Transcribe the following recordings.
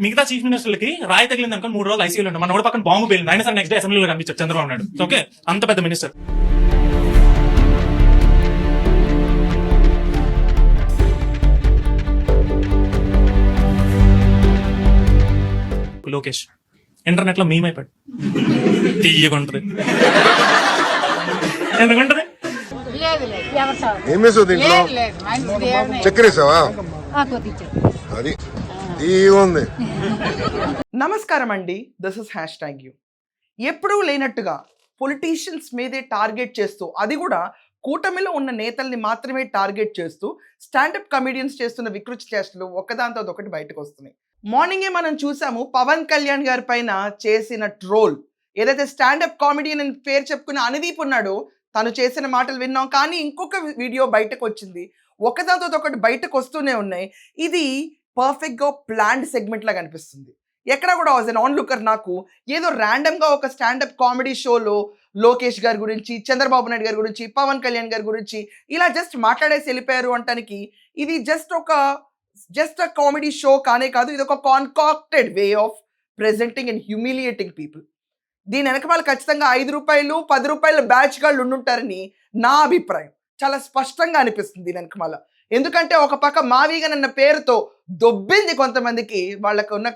మిగతా చీఫ్ మినిస్టర్లకి రాయి తగిలింది అనుకో 3 రోజులు ఐసీయూలో ఉంటాం. మన కూడా పక్కన బాంబు పేలింది, అయినా సరే నెక్స్ట్ డే అసెంబ్లీలో కనిపించారు చంద్రబాబు నాయుడు. ఓకే, అంత పెద్ద మినిస్టర్. లోకేష్ ఇంటర్నెట్ లో మీమైపోయాడు, తీయకుంటది. ఎందుకుంటది? ఏం వేసావు దీంట్లో? చక్కెర వేసావా? అది ఉంది. నమస్కారం అండి, దిస్ ఇస్ #you. ఎప్పుడూ లేనట్టుగా పొలిటీషియన్స్ మీదే టార్గెట్ చేస్తూ, అది కూడా కూటమిలో ఉన్న నేతల్ని మాత్రమే టార్గెట్ చేస్తూ స్టాండప్ కమెడియన్స్ చేస్తున్న వికృతి చేష్టలు ఒకదాంతో ఒకటి బయటకు వస్తున్నాయి. మార్నింగే మనం చూసాము పవన్ కళ్యాణ్ గారి పైన చేసిన ట్రోల్. ఏదైతే స్టాండప్ కామెడియన్ అని పేరు చెప్పుకున్న అనుదీప్ ఉన్నాడో తను చేసిన మాటలు విన్నాం. కానీ ఇంకొక వీడియో బయటకు వచ్చింది, ఒకదాంతో ఒకటి బయటకు వస్తూనే ఉన్నాయి. ఇది పర్ఫెక్ట్గా ప్లాన్డ్ సెగ్మెంట్ లాగా అనిపిస్తుంది. ఎక్కడ కూడా వాజ్ అన్ ఆన్ లుకర్. నాకు ఏదో ర్యాండమ్గా ఒక స్టాండప్ కామెడీ షోలో లోకేష్ గారి గురించి, చంద్రబాబు నాయుడు గారి గురించి, పవన్ కళ్యాణ్ గారి గురించి ఇలా జస్ట్ మాట్లాడేసి వెళ్ళిపోయారు అంటానికి ఇది జస్ట్ అ కామెడీ షో కానే కాదు. ఇది ఒక concocted way of presenting and humiliating people. దీని వెనక వాళ్ళు ఖచ్చితంగా ₹5, ₹10 బ్యాచ్ గాళ్ళు ఉండుంటారని నా అభిప్రాయం. చాలా స్పష్టంగా అనిపిస్తుంది దీని వెనకమాల. ఎందుకంటే ఒక పక్క మావిగన్ అన్న పేరుతో దొబ్బింది కొంతమందికి, వాళ్ళకు ఉన్న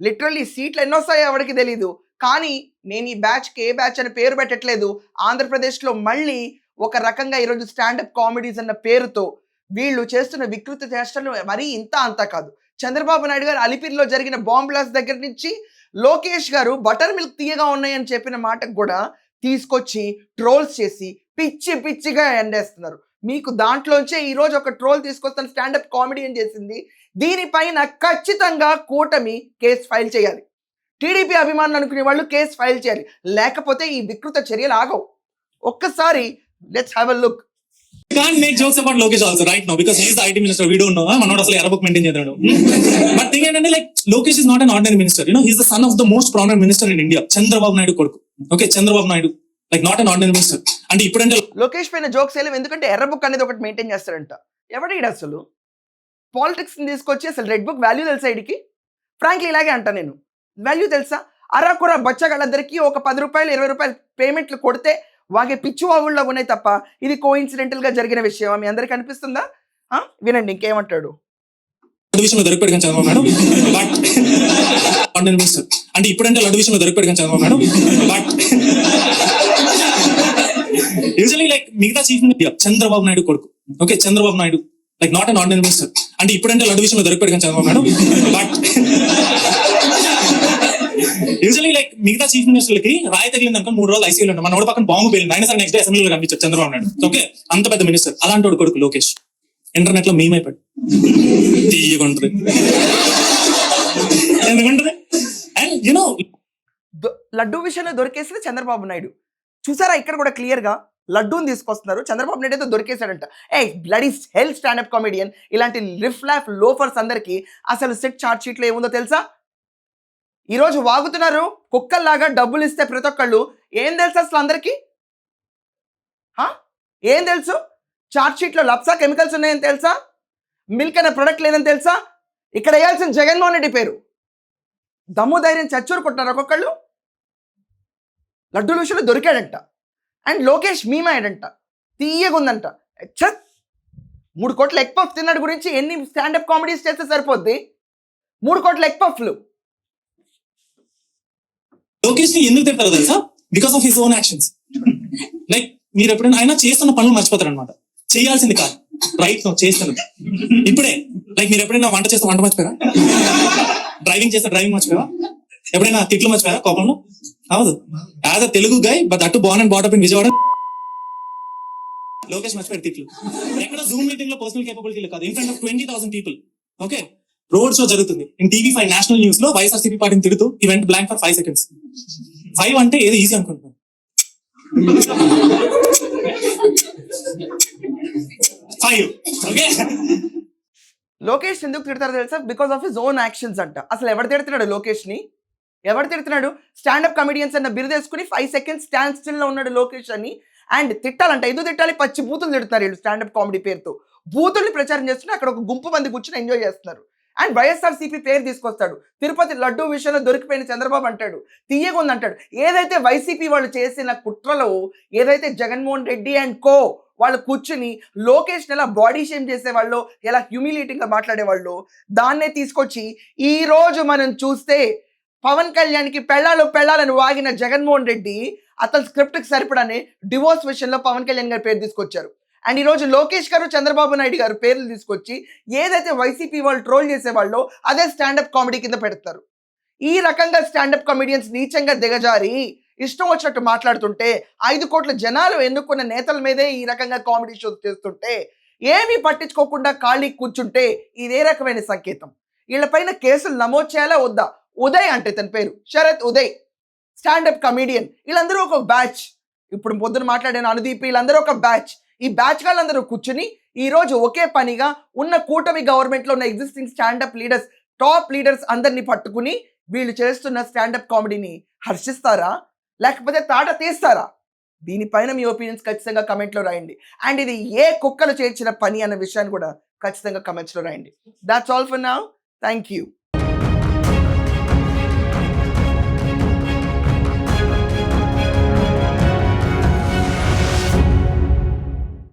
లిటరల్లీ సీట్లు ఎన్నోస్తాయో ఎవరికి తెలీదు. కానీ నేను ఈ బ్యాచ్కి ఏ బ్యాచ్ అని పేరు పెట్టట్లేదు. ఆంధ్రప్రదేశ్లో మళ్ళీ ఒక రకంగా ఈరోజు స్టాండప్ కామెడీస్ అన్న పేరుతో వీళ్ళు చేస్తున్న వికృతి చేష్టలు మరీ ఇంత అంతా కాదు. చంద్రబాబు నాయుడు గారు అలిపిరిలో జరిగిన బాంబ్ బ్లాస్ట్ దగ్గర నుంచి లోకేష్ గారు బటర్ మిల్క్ తీయగా ఉన్నాయని చెప్పిన మాటకు కూడా తీసుకొచ్చి ట్రోల్స్ చేసి పిచ్చిగా ఎండేస్తున్నారు. మీకు దాంట్లోంచే ఈరోజు ఒక ట్రోల్ తీసుకొస్తున్న స్టాండప్ కామెడీ అని చేసింది. దీనిపైన ఖచ్చితంగా కూటమి కేసు ఫైల్ చేయాలి. టీడీపీ అభిమానులు అనుకునే వాళ్ళు కేసు ఫైల్ చేయాలి, లేకపోతే ఈ వికృత చర్యలు ఆగవు. ఒక్కసారి let's have a look. Can't make jokes about Lokesh also right now because he is the IT minister. We don't know. మనోడు అసలు ఎర్ర బుక్ మెయింటైన్ చేస్తాడు. బట్ థింగ్ ఏంటంటే like Lokesh is not an ordinary minister. He is the son of the most prominent minister in India. Chandrababu Naidu కొడుకు. Okay, Chandrababu Naidu like not an ordinary minister. అంటే ఇప్పుడంటే లోకేష్ పైన jokes వేయలేం, ఎందుకంటే ఎర్ర బుక్ అనేది ఒకటి మెయింటైన్ చేస్తారంట. ఎవడీడు అసలు పాలిటిక్స్ ని తీసుకొచ్చి అసలు రెడ్ బుక్ వాల్యూ తెలుసా ఇడికి? ఫ్రాంక్లీ ఇలాగే అంట నేను. వాల్యూ తెలుసా? అరకొర బచ్చగాళ్ళందరికీ ఒక ₹10, ₹20 పేమెంట్లు కొడితే వాగే పిచ్చి వాగుళ్ళ ఉన్నాయి తప్ప ఇది కోఇన్సిడెంటల్ గా జరిగిన విషయం మీ అందరికి అనిపిస్తుందా? వినండి ఇంకేమంటాడు. విషయంలో దొరికిపోయాడు కానీ Chandrababu Naidu. But ordinary minister. అంటే ఇప్పుడంటే లడ్డు విషయంలో దొరికిపోయాడు కానీ Chandrababu Naidu. But usually like మిగతా చీఫ్ మినిస్టర్ చంద్రబాబు నాయుడు కొడుకు. Okay, Chandrababu Naidu like not an ordinary minister. అంటే ఇప్పుడంటే లడ్డు విషయంలో దొరికిపోయాడు కానీ Chandrababu Naidu. But usually like మిగతా చీఫ్ మినిస్టర్లకి రాయి తగిలింది అనుకో 3 రోజులు ఐసీయూలో ఉంటాం. మన కూడా పక్కన బాంబు పేలింది, అయినా సరే నెక్స్ట్ డే అసెంబ్లీలో కనిపించారు చంద్రబాబు నాయుడు. ఓకే, అంత పెద్ద మినిస్టర్. అలాంటి వాడు కొడుకు లోకేష్ ఇంటర్నెట్ లో మీమైపోయాడు, తీయకుంటది. ఎందుకుంటది? అండ్ యునో లడ్డూ విషయంలో దొరికేసింది చంద్రబాబు నాయుడు. చూసారా ఇక్కడ కూడా క్లియర్ గా లడ్డూని తీసుకొస్తున్నారు. చంద్రబాబు నాయుడు అయితే దొరికేశాడంట. Bloody hell standup comedian. ఇలాంటి లిఫ్ లాఫ్ లోఫర్స్ అందరికి అసలు సెట్ చార్ట్ షీట్ లో ఏముందో తెలుసా? ఈరోజు వాగుతున్నారు కుక్కల్లాగా, డబ్బులు ఇస్తే ప్రతి ఒక్కళ్ళు. ఏం తెలుసు అసలు అందరికీ? ఏం తెలుసు? చార్ట్ షీట్లో లప్సా కెమికల్స్ ఉన్నాయని తెలుసా? మిల్క్ అనే ప్రొడక్ట్ లేదని తెలుసా? ఇక్కడ వేయాల్సిన జగన్మోహన్ రెడ్డి పేరు. దమ్ము ధైర్యం చచ్చూరు కొట్టినారు ఒక్కొక్కళ్ళు. లడ్డూల విషయంలో దొరికాడంట. అండ్ లోకేష్ మీమాయడంట, తీయగుందంట. 3 కోట్ల ఎగ్ పఫ్ తిన్నాడు గురించి ఎన్ని స్టాండప్ కామెడీస్ చేస్తే సరిపోద్ది? 3 కోట్ల ఎగ్ పఫ్లు. లోకేష్ ని ఎందుకు తిడతారో తెలుసా? Because of his own actions. Like మీరు ఎప్పుడైనా ఆయన చేస్తున్న పనులు మర్చిపోతారు అనమాట. చేయాల్సింది కాదు, రైట్ నో చేస్తున్నది ఇప్పుడే. లైక్ మీరు ఎప్పుడైనా వంట చేస్తే వంట మర్చిపోయారా? డ్రైవింగ్ చేస్తే డ్రైవింగ్ మర్చిపోయావా? ఎప్పుడైనా తిట్లు మర్చిపోయారా కోపంలో? అవదు. As a Telugu guy but అటు born and brought up in Vijayawada, Lokesh మర్చిపోయాడు తిట్లు. ఎక్కడ జూమ్ మీటింగ్ లో పర్సనల్ కేపబిలిటీ కాదు, in front of 20,000 people. Okay, road show జరుగుతుంది. ఇన్ TV5 నేషనల్ న్యూస్ లో వైఎస్ఆర్సీపీ పార్టీని తిడుతూ ఈ వెంట్ బ్లాంక్ ఫర్ 5 seconds. 5 అంటే ఏదో ఈజీ అనుకుంటున్నాను. 5. ఓకే, లోకేష్ ఎందుకు తిడతారో తెలుసా? Because of his own actions అంట. అసలు ఎవరు తిడుతున్నాడు లోకేష్ ని? ఎవరు తిడుతున్నాడు? స్టాండప్ కమెడియన్స్ అన్న బిరుదేసుకుని 5 seconds స్టాండ్ స్టిల్ లో ఉన్నాడు లోకేష్ అని. అండ్ తిట్టాలంట. ఎందుకు తిట్టాలి? పచ్చి బూతులు తిడుతున్నారు వీళ్ళు స్టాండప్ కామెడీ పేరుతో. బూతుల్ని ప్రచారం చేస్తున్నారు. అక్కడ ఒక గుంపు మంది కూర్చొని ఎంజాయ్ చేస్తున్నారు. అండ్ వైఎస్ఆర్సీపీ పేరు తీసుకొస్తాడు. తిరుపతి లడ్డూ విషయంలో దొరికిపోయిన చంద్రబాబు అంటాడు, తీయగుంది అంటాడు. ఏదైతే వైసీపీ వాళ్ళు చేసిన కుట్రలో ఏదైతే జగన్మోహన్ రెడ్డి అండ్ కో వాళ్ళు కూర్చుని లోకేష్ని ఎలా బాడీ షేమ్ చేసేవాళ్ళు, ఎలా హ్యూమిలియేటింగ్గా మాట్లాడేవాళ్ళు, దాన్నే తీసుకొచ్చి ఈ రోజు మనం చూస్తే పవన్ కళ్యాణ్కి పెళ్ళాలని వాగిన జగన్మోహన్ రెడ్డి అతని స్క్రిప్ట్కి సరిపడానే డివోర్స్ విషయంలో పవన్ కళ్యాణ్ గారి పేరు తీసుకొచ్చారు. అండ్ ఈరోజు లోకేష్ గారు చంద్రబాబు నాయుడు గారు పేర్లు తీసుకొచ్చి ఏదైతే వైసీపీ వాళ్ళు ట్రోల్ చేసేవాళ్ళో అదే స్టాండప్ కామెడీ కింద పెడతారు. ఈ రకంగా స్టాండప్ కామెడియన్స్ నీచంగా దిగజారి ఇష్టం వచ్చినట్టు మాట్లాడుతుంటే 5 కోట్ల జనాలు ఎన్నుకున్న నేతల మీదే ఈ రకంగా కామెడీ షోస్ చేస్తుంటే ఏమీ పట్టించుకోకుండా ఖాళీ కూర్చుంటే ఇదే రకమైన సంకేతం. వీళ్ళపైన కేసులు నమోదు చేయాలా వద్దా? ఉదయ్ అంటే తన పేరు శరత్ ఉదయ్, స్టాండప్ కమీడియన్, వీళ్ళందరూ ఒక బ్యాచ్. ఇప్పుడు పొద్దున మాట్లాడిన అనుదీప్, వీళ్ళందరూ ఒక బ్యాచ్. ఈ బ్యాచ్ వాళ్ళందరూ కూర్చుని ఈ రోజు ఒకే పనిగా ఉన్న కూటమి గవర్నమెంట్లో ఉన్న existing standup leaders, top leaders అందరినీ పట్టుకుని వీళ్ళు చేస్తున్న స్టాండప్ కామెడీని హర్షిస్తారా లేకపోతే తాట తీస్తారా? దీనిపైన మీ ఒపీనియన్స్ ఖచ్చితంగా కమెంట్లో రాయండి. అండ్ ఇది ఏ కుక్కలు చేర్చిన పని అన్న విషయాన్ని కూడా ఖచ్చితంగా కమెంట్స్లో రాయండి. That's all for now. Thank you.